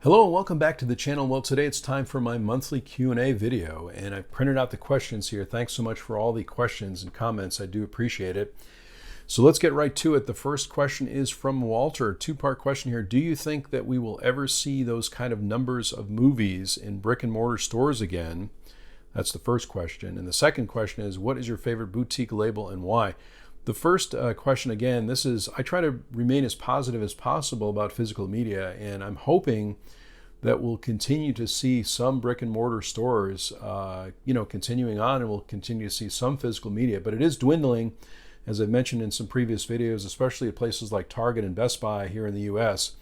Hello and welcome back to the channel. Well, today it's time for my monthly Q&A video, and I've printed out the questions here. Thanks so much for all the questions and comments. I do appreciate it. So let's get right to it. The first question is from Walter. Two-part question here. Do you think that we will ever see those kind of numbers of movies in brick and mortar stores again? That's the first question. And the second question is, what is your favorite boutique label and why? The first question, again, I try to remain as positive as possible about physical media, and I'm hoping that we'll continue to see some brick and mortar stores, continuing on, and we'll continue to see some physical media. But it is dwindling, as I've mentioned in some previous videos, especially at places like Target and Best Buy here in the U.S.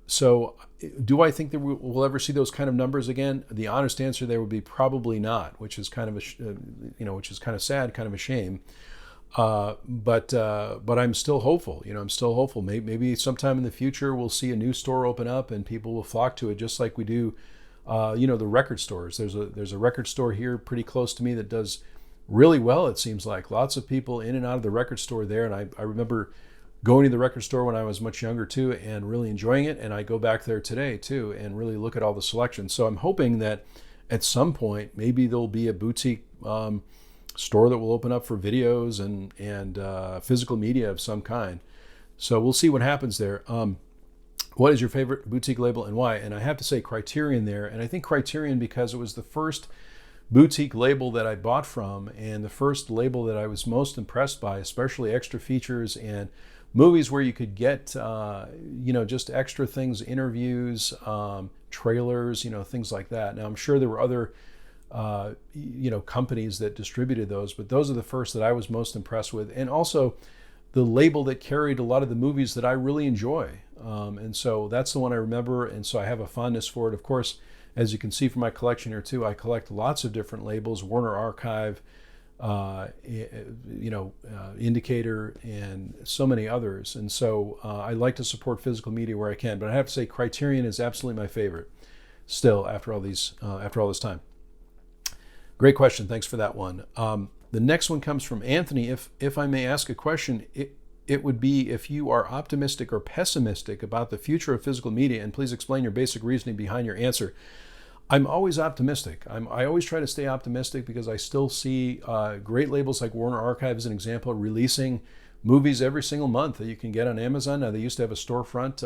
So do I think that we'll ever see those kind of numbers again? The honest answer there would be probably not, which is kind of which is kind of sad, kind of a shame. But I'm still hopeful. I'm still hopeful. Maybe sometime in the future we'll see a new store open up and people will flock to it, just like we do. The record stores. There's a record store here pretty close to me that does really well. It seems like lots of people in and out of the record store there. And I remember going to the record store when I was much younger too, and really enjoying it. And I go back there today too, and really look at all the selection. So I'm hoping that at some point maybe there'll be a boutique store that will open up for videos and physical media of some kind. So we'll see what happens there. What is your favorite boutique label and why? And I have to say Criterion there. And I think Criterion because it was the first boutique label that I bought from and the first label that I was most impressed by, especially extra features and movies where you could get, just extra things, interviews, trailers, things like that. Now, I'm sure there were other companies that distributed those, but those are the first that I was most impressed with, and also the label that carried a lot of the movies that I really enjoy, and so that's the one I remember, and so I have a fondness for it. Of course, as you can see from my collection here too, I collect lots of different labels: Warner Archive, Indicator, and so many others, and so I like to support physical media where I can, but I have to say Criterion is absolutely my favorite still after all this time. Great question. Thanks for that one. The next one comes from Anthony. If I may ask a question, it would be if you are optimistic or pessimistic about the future of physical media, and please explain your basic reasoning behind your answer. I'm always optimistic. I always try to stay optimistic because I still see great labels like Warner Archive, as an example, releasing movies every single month that you can get on Amazon. Now, they used to have a storefront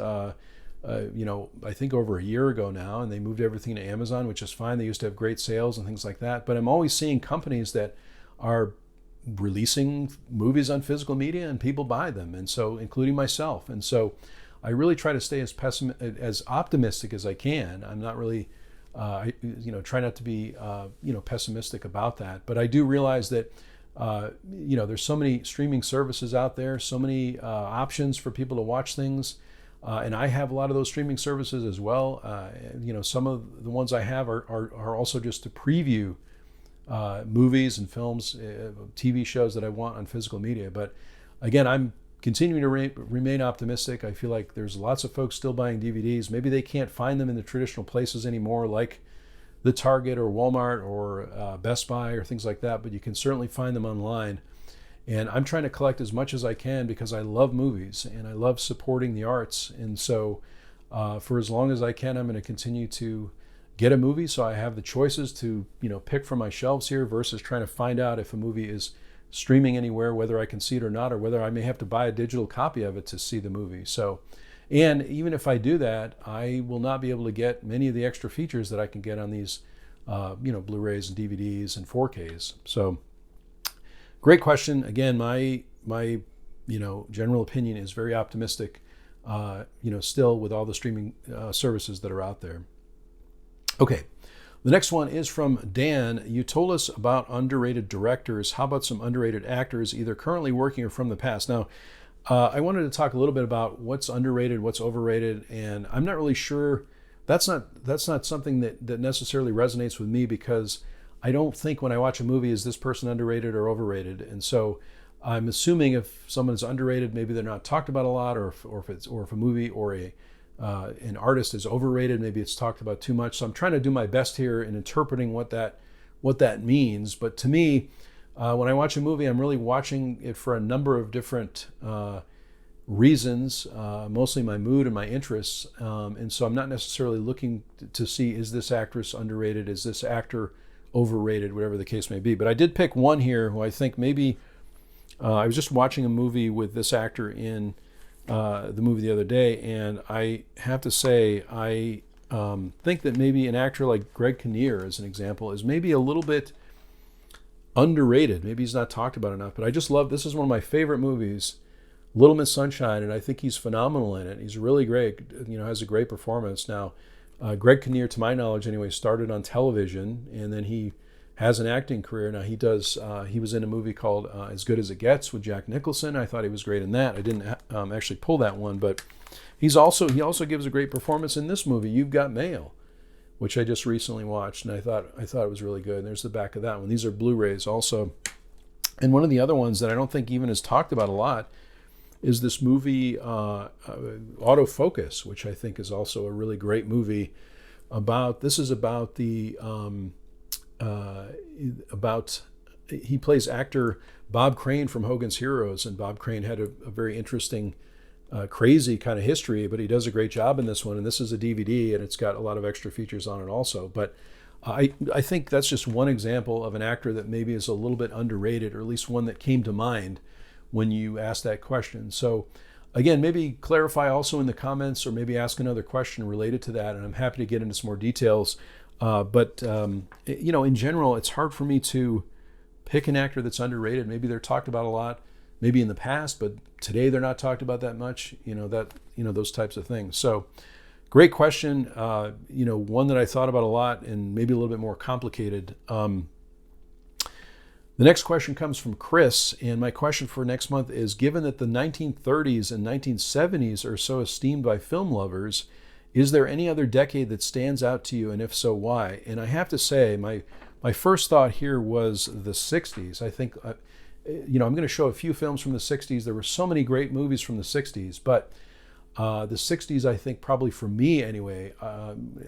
I think over a year ago now, and they moved everything to Amazon, which is fine. They used to have great sales and things like that. But I'm always seeing companies that are releasing movies on physical media and people buy them, and so including myself. And so I really try to stay as optimistic as I can. I'm not really, try not to be, pessimistic about that. But I do realize that, there's so many streaming services out there, so many options for people to watch things. And I have a lot of those streaming services as well. Some of the ones I have are also just to preview movies and films, TV shows that I want on physical media. But again, I'm continuing to remain optimistic. I feel like there's lots of folks still buying DVDs. Maybe they can't find them in the traditional places anymore, like the Target or Walmart or Best Buy or things like that, but you can certainly find them online. And I'm trying to collect as much as I can because I love movies and I love supporting the arts. And so for as long as I can, I'm going to continue to get a movie so I have the choices to, pick from my shelves here versus trying to find out if a movie is streaming anywhere, whether I can see it or not, or whether I may have to buy a digital copy of it to see the movie. So, and even if I do that, I will not be able to get many of the extra features that I can get on these, Blu-rays and DVDs and 4Ks. So, great question. Again, my general opinion is very optimistic, still with all the streaming services that are out there. Okay, the next one is from Dan. You told us about underrated directors. How about some underrated actors, either currently working or from the past? Now, I wanted to talk a little bit about what's underrated, what's overrated, and I'm not really sure. That's not something that necessarily resonates with me because I don't think when I watch a movie, is this person underrated or overrated? And so I'm assuming if someone's underrated, maybe they're not talked about a lot, or if a movie or an artist is overrated, maybe it's talked about too much. So I'm trying to do my best here in interpreting what that means. But to me, when I watch a movie, I'm really watching it for a number of different reasons, mostly my mood and my interests. And so I'm not necessarily looking to see, is this actress underrated? Is this actor overrated? Whatever the case may be. But I did pick one here who I think maybe, I was just watching a movie with this actor in the movie the other day, and I have to say, I think that maybe an actor like Greg Kinnear, as an example, is maybe a little bit underrated. Maybe he's not talked about enough, but I just love, this is one of my favorite movies, Little Miss Sunshine, and I think he's phenomenal in it. He's really great, has a great performance. Now, Greg Kinnear, to my knowledge anyway, started on television, and then he has an acting career. Now he was in a movie called As Good as It Gets with Jack Nicholson. I thought he was great in that. I didn't actually pull that one, but he also gives a great performance in this movie, You've Got Mail, which I just recently watched, and I thought it was really good. And there's the back of that one. These are Blu-rays also. And one of the other ones that I don't think even is talked about a lot is this movie Autofocus, which I think is also a really great movie. This is about he plays actor Bob Crane from Hogan's Heroes, and Bob Crane had a very interesting, crazy kind of history, but he does a great job in this one. And this is a DVD, and it's got a lot of extra features on it also. But I think that's just one example of an actor that maybe is a little bit underrated, or at least one that came to mind when you asked that question. So again, maybe clarify also in the comments, or maybe ask another question related to that, and I'm happy to get into some more details. But in general, it's hard for me to pick an actor that's underrated. Maybe they're talked about a lot, maybe in the past, but today they're not talked about that much. Those types of things. So, great question. One that I thought about a lot, and maybe a little bit more complicated. The next question comes from Chris, and my question for next month is, given that the 1930s and 1970s are so esteemed by film lovers, is there any other decade that stands out to you, and if so, why? And I have to say, my first thought here was the 60s. I think, I'm going to show a few films from the 60s. There were so many great movies from the 60s, but the 60s, I think, probably for me anyway,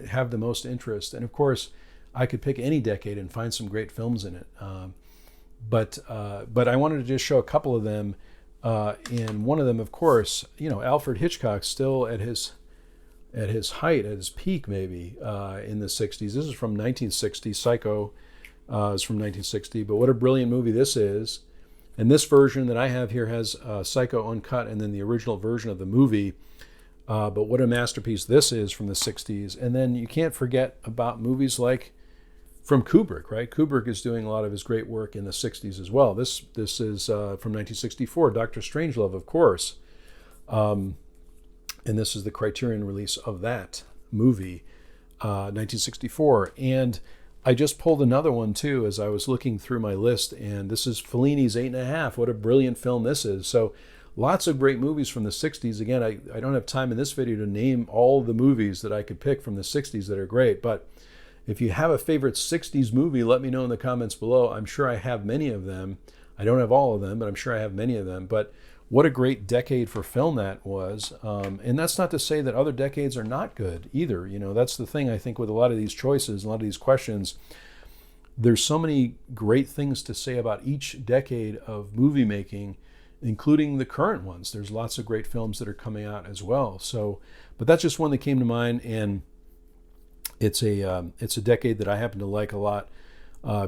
have the most interest. And of course, I could pick any decade and find some great films in it. But I wanted to just show a couple of them. And one of them, of course, Alfred Hitchcock, still at his height, at his peak maybe, in the 60s. This is from 1960. Psycho is from 1960. But what a brilliant movie this is. And this version that I have here has Psycho uncut, and then the original version of the movie. But what a masterpiece this is from the 60s. And then you can't forget about movies like from Kubrick, right? Kubrick is doing a lot of his great work in the 60s as well. This is from 1964, Dr. Strangelove, of course. And this is the Criterion release of that movie, 1964. And I just pulled another one too as I was looking through my list, and this is Fellini's 8.5. What a brilliant film this is. So lots of great movies from the 60s. Again, I don't have time in this video to name all the movies that I could pick from the 60s that are great, but if you have a favorite 60s movie, let me know in the comments below. I'm sure I have many of them. I don't have all of them, but I'm sure I have many of them. But what a great decade for film that was. And that's not to say that other decades are not good either. That's the thing, I think, with a lot of these choices, a lot of these questions. There's so many great things to say about each decade of movie making, including the current ones. There's lots of great films that are coming out as well. So, but that's just one that came to mind, and it's a decade that I happen to like a lot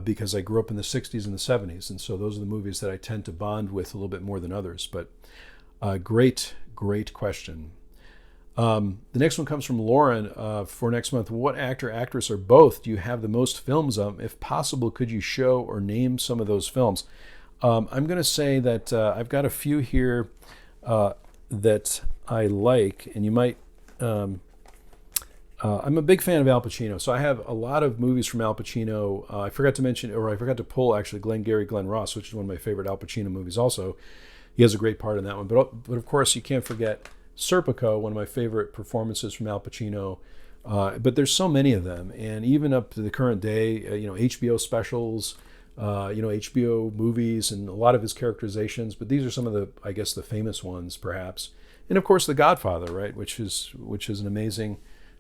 because I grew up in the 60s and the 70s, and so those are the movies that I tend to bond with a little bit more than others. But great question. The next one comes from Lauren for next month. What actor, actress, or both do you have the most films of? If possible, could you show or name some of those films? I'm going to say that I've got a few here that I like, and you might... I'm a big fan of Al Pacino, so I have a lot of movies from Al Pacino. I forgot to pull actually Glenn Ross, which is one of my favorite Al Pacino movies also. He has a great part in that one. But of course, you can't forget Serpico, one of my favorite performances from Al Pacino. But there's so many of them, and even up to the current day, HBO specials, HBO movies, and a lot of his characterizations. But these are some of the famous ones, perhaps. And of course, The Godfather, right, which is an amazing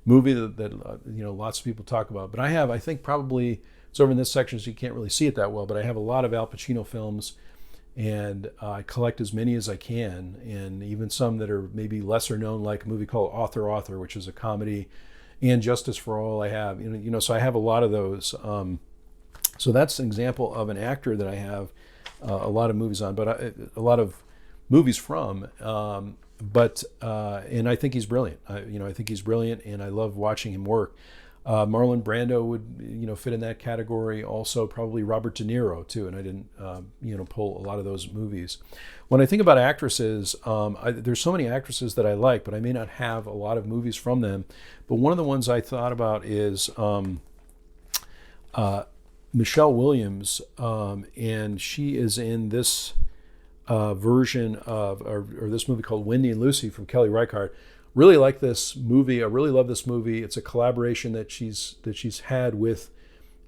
movie that lots of people talk about. But I think probably it's over in this section, so you can't really see it that well, but I have a lot of Al Pacino films, and I collect as many as I can, and even some that are maybe lesser known, like a movie called Author, which is a comedy, and Justice for All. I have, so I have a lot of those. So that's an example of an actor that I have a lot of movies on, but a lot of movies from. And I think he's brilliant. I think he's brilliant, and I love watching him work. Marlon Brando would, fit in that category. Also, probably Robert De Niro too. And I didn't, pull a lot of those movies. When I think about actresses, there's so many actresses that I like, but I may not have a lot of movies from them. But one of the ones I thought about is Michelle Williams, and she is in this version of or this movie called Wendy and Lucy from Kelly Reichardt. Really like this movie. I really love this movie. It's a collaboration that she's had with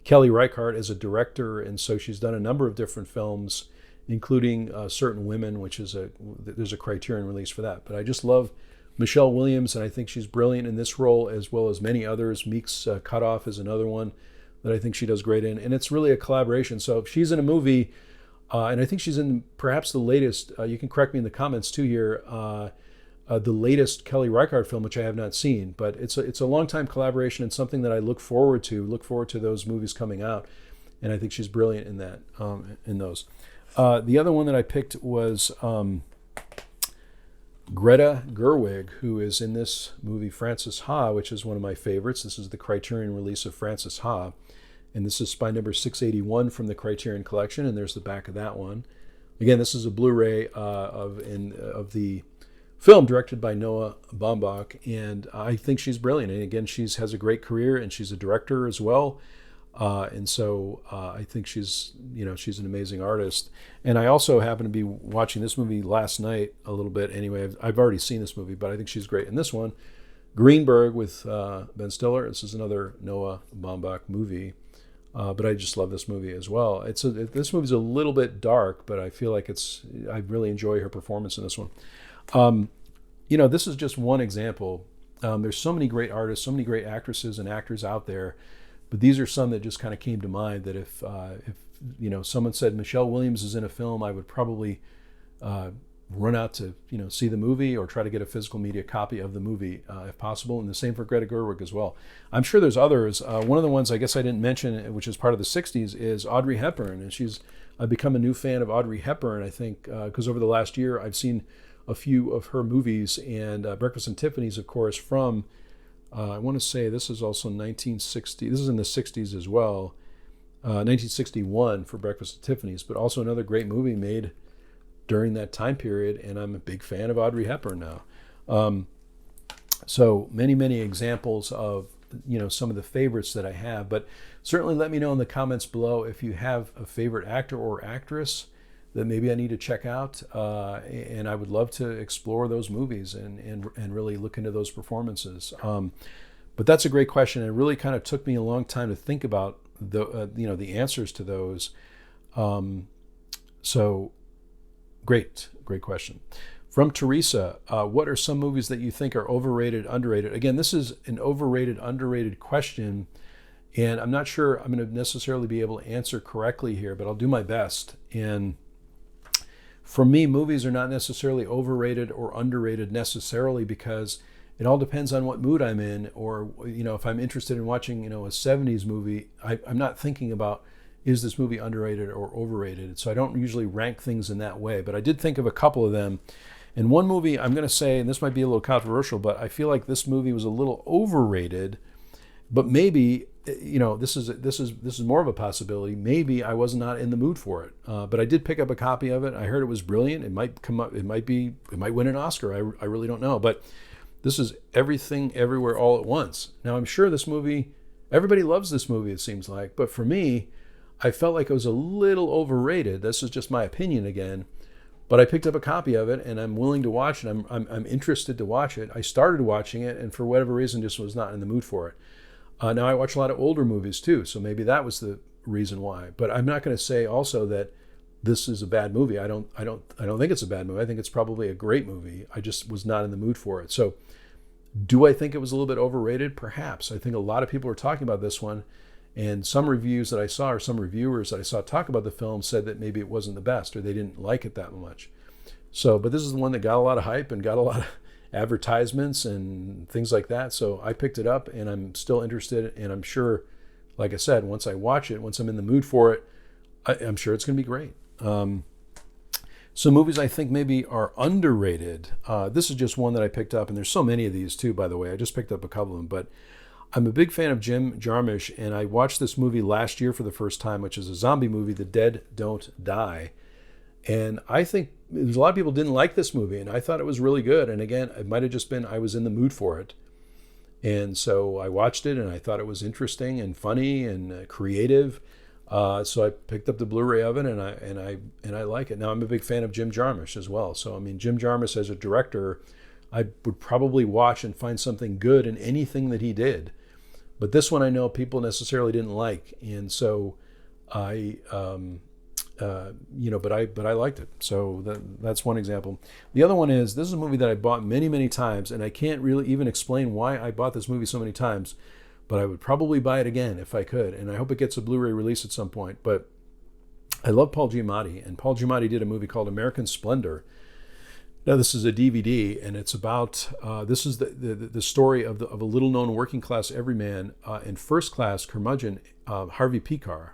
Kelly Reichardt as a director, and so she's done a number of different films, including Certain Women, which is there's a Criterion release for that. But I just love Michelle Williams, and I think she's brilliant in this role as well as many others. Meek's Cutoff is another one that I think she does great in, and it's really a collaboration. So if she's in a movie, and I think she's in perhaps the latest, you can correct me in the comments too here, the latest Kelly Reichardt film, which I have not seen, but it's a long-time collaboration and something that I look forward to those movies coming out, and I think she's brilliant in that, in those. The other one that I picked was Greta Gerwig, who is in this movie Frances Ha, which is one of my favorites. This is the Criterion release of Frances Ha, and this is spy number 681 from the Criterion collection, and there's the back of that one. Again, this is a Blu-ray of the film directed by Noah Baumbach, and I think she's brilliant. And again, she has a great career, and she's a director as well. And so I think she's an amazing artist. And I also happen to be watching this movie last night a little bit. Anyway, I've already seen this movie, but I think she's great in this one. Greenberg with Ben Stiller. This is another Noah Baumbach movie. But I just love this movie as well. This movie's a little bit dark, but I feel like I really enjoy her performance in this one. This is just one example. There's so many great artists, so many great actresses and actors out there, but these are some that just kind of came to mind that if someone said Michelle Williams is in a film, I would probably run out to see the movie or try to get a physical media copy of the movie if possible. And the same for Greta Gerwig as well. I'm sure there's others. One of the ones I guess I didn't mention, which is part of the 60s, is Audrey Hepburn. And I've become a new fan of Audrey Hepburn, I think, because over the last year I've seen a few of her movies, and Breakfast at Tiffany's, of course, from, I want to say this is also 1960, this is in the 60s as well, 1961 for Breakfast at Tiffany's, but also another great movie made during that time period, and I'm a big fan of Audrey Hepburn now. So many examples of some of the favorites that I have, but certainly let me know in the comments below if you have a favorite actor or actress that maybe I need to check out, and I would love to explore those movies and really look into those performances. But that's a great question. It really kind of took me a long time to think about the answers to those. So great question. From Teresa, what are some movies that you think are overrated, underrated? Again, this is an overrated, underrated question, and I'm not sure I'm going to necessarily be able to answer correctly here, but I'll do my best. And for me, movies are not necessarily overrated or underrated necessarily, because it all depends on what mood I'm in, or if I'm interested in watching a 70s movie, I'm not thinking about, is this movie underrated or overrated? So I don't usually rank things in that way, but I did think of a couple of them. And one movie I'm going to say, and this might be a little controversial, but I feel like this movie was a little overrated, but maybe this is more of a possibility. Maybe I was not in the mood for it, but I did pick up a copy of it. I heard it was brilliant. It might come up. It might win an Oscar. I really don't know. But this is Everything Everywhere All at Once. Now I'm sure this movie, everybody loves this movie, it seems like, but for me, I felt like it was a little overrated. This is just my opinion again. But I picked up a copy of it, and I'm willing to watch it. I'm interested to watch it. I started watching it, and for whatever reason, just was not in the mood for it. Now I watch a lot of older movies too, so maybe that was the reason why. But I'm not going to say also that this is a bad movie. I don't think it's a bad movie. I think it's probably a great movie. I just was not in the mood for it. So, do I think it was a little bit overrated? Perhaps. I think a lot of people are talking about this one, And some reviews that I saw, or some reviewers that I saw talk about the film, said that maybe it wasn't the best, or they didn't like it that much. So, but this is the one that got a lot of hype and got a lot of advertisements and things like that. So I picked it up, and I'm still interested, and I'm sure, like I said, once I watch it, once I'm in the mood for it, I'm sure it's going to be great. So movies I think maybe are underrated. This is just one that I picked up, and there's so many of these too, by the way. I just picked up a couple of them, but I'm a big fan of Jim Jarmusch, and I watched this movie last year for the first time, which is a zombie movie, The Dead Don't Die. And I think there's a lot of people didn't like this movie, and I thought it was really good. And again, it might have just been I was in the mood for it. And so I watched it, and I thought it was interesting and funny and creative. So I picked up the Blu-ray of it, and I like it. Now I'm a big fan of Jim Jarmusch as well. So I mean, Jim Jarmusch as a director, I would probably watch and find something good in anything that he did. But this one I know people necessarily didn't like, and so I, but I liked it. So that's one example. The other one is, this is a movie that I bought many, many times, and I can't really even explain why I bought this movie so many times, but I would probably buy it again if I could, and I hope it gets a Blu-ray release at some point. But I love Paul Giamatti, and Paul Giamatti did a movie called American Splendor. Now this is a DVD, and it's about this is the story of a little known working class everyman and first class curmudgeon, Harvey Pekar.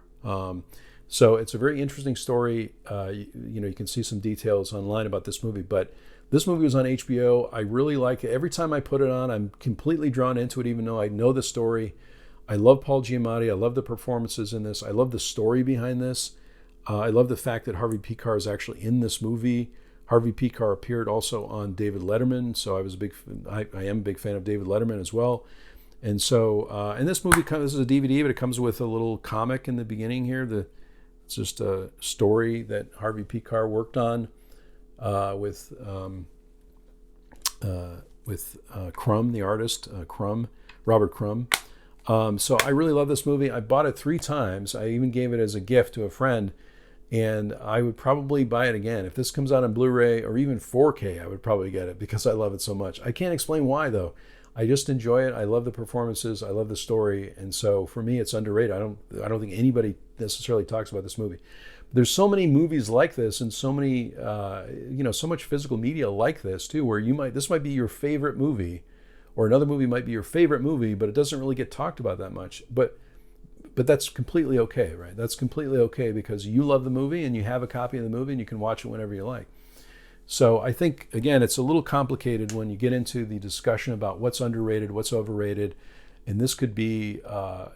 So it's a very interesting story. You can see some details online about this movie, but this movie was on HBO. I really like it. Every time I put it on, I'm completely drawn into it, even though I know the story. I love Paul Giamatti. I love the performances in this. I love the story behind this. I love the fact that Harvey Pekar is actually in this movie. Harvey Pekar appeared also on David Letterman, so I am a big fan of David Letterman as well. And so, and this movie this is a DVD, but it comes with a little comic in the beginning here. It's just a story that Harvey Pekar worked on with Crumb, the artist, Robert Crumb. So I really love this movie. I bought it 3 times. I even gave it as a gift to a friend. And I would probably buy it again. If this comes out on Blu-ray or even 4K, I would probably get it because I love it so much. I can't explain why, though. I just enjoy it. I love the performances. I love the story. And so for me, it's underrated. I don't think anybody necessarily talks about this movie. But there's so many movies like this, and so many, so much physical media like this too, where this might be your favorite movie, or another movie might be your favorite movie, but it doesn't really get talked about that much. But that's completely okay, right? That's completely okay because you love the movie and you have a copy of the movie and you can watch it whenever you like. So I think, again, it's a little complicated when you get into the discussion about what's underrated, what's overrated. And this could be, a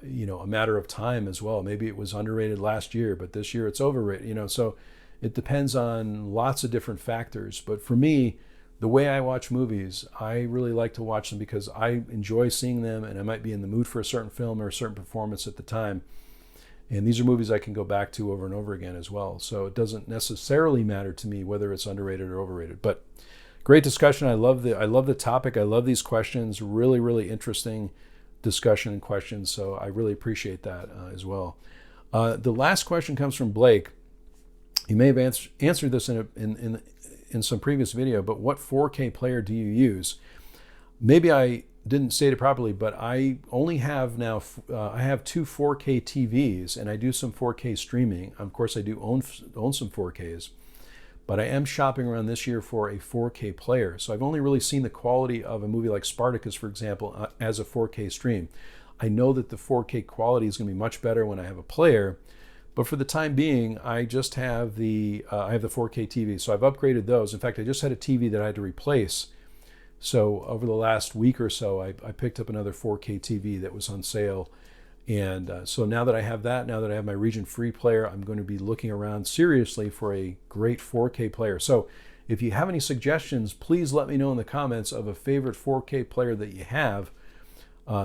matter of time as well. Maybe it was underrated last year, but this year it's overrated, so it depends on lots of different factors. But for me, the way I watch movies, I really like to watch them because I enjoy seeing them, and I might be in the mood for a certain film or a certain performance at the time. And these are movies I can go back to over and over again as well. So it doesn't necessarily matter to me whether it's underrated or overrated. But great discussion. I love the topic. I love these questions. Really, really interesting discussion and questions. So I really appreciate that as well. The last question comes from Blake. You may have answered this in some previous video, but what 4K player do you use? Maybe I didn't state it properly, but I only have now, I have 2 4K TVs, and I do some 4K streaming. Of course, I do own some 4Ks, but I am shopping around this year for a 4K player. So I've only really seen the quality of a movie like Spartacus, for example, as a 4K stream. I know that the 4K quality is going to be much better when I have a player, but for the time being, I just have the 4K TV. So I've upgraded those. In fact, I just had a TV that I had to replace. So over the last week or so, I picked up another 4K TV that was on sale. And so now that I have that, now that I have my region free player, I'm going to be looking around seriously for a great 4K player. So if you have any suggestions, please let me know in the comments of a favorite 4K player that you have.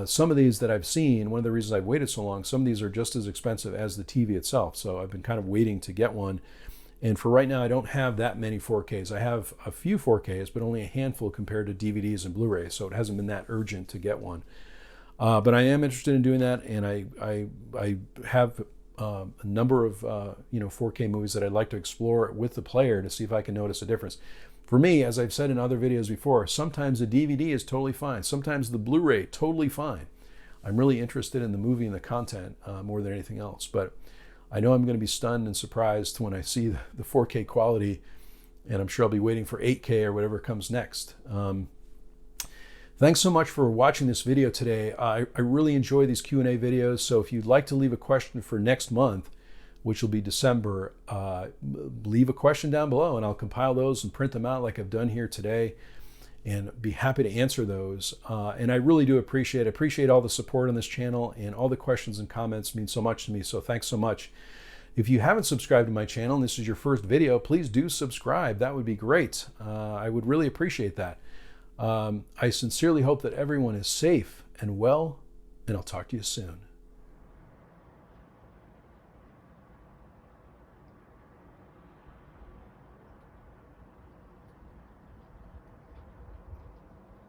Some of these that I've seen, one of the reasons I've waited so long, some of these are just as expensive as the TV itself. So I've been kind of waiting to get one. And for right now, I don't have that many 4Ks. I have a few 4Ks, but only a handful compared to DVDs and Blu-rays. So it hasn't been that urgent to get one. But I am interested in doing that, and I have a number of 4K movies that I'd like to explore with the player to see if I can notice a difference. For me, as I've said in other videos before, sometimes the DVD is totally fine. Sometimes the Blu-ray, totally fine. I'm really interested in the movie and the content more than anything else. But I know I'm going to be stunned and surprised when I see the 4K quality, and I'm sure I'll be waiting for 8K or whatever comes next. Thanks so much for watching this video today. I really enjoy these Q&A videos, so if you'd like to leave a question for next month, which will be December, leave a question down below and I'll compile those and print them out like I've done here today, and be happy to answer those. And I really do appreciate all the support on this channel, and all the questions and comments mean so much to me, so thanks so much. If you haven't subscribed to my channel and this is your first video, please do subscribe. That would be great. I would really appreciate that. I sincerely hope that everyone is safe and well, and I'll talk to you soon.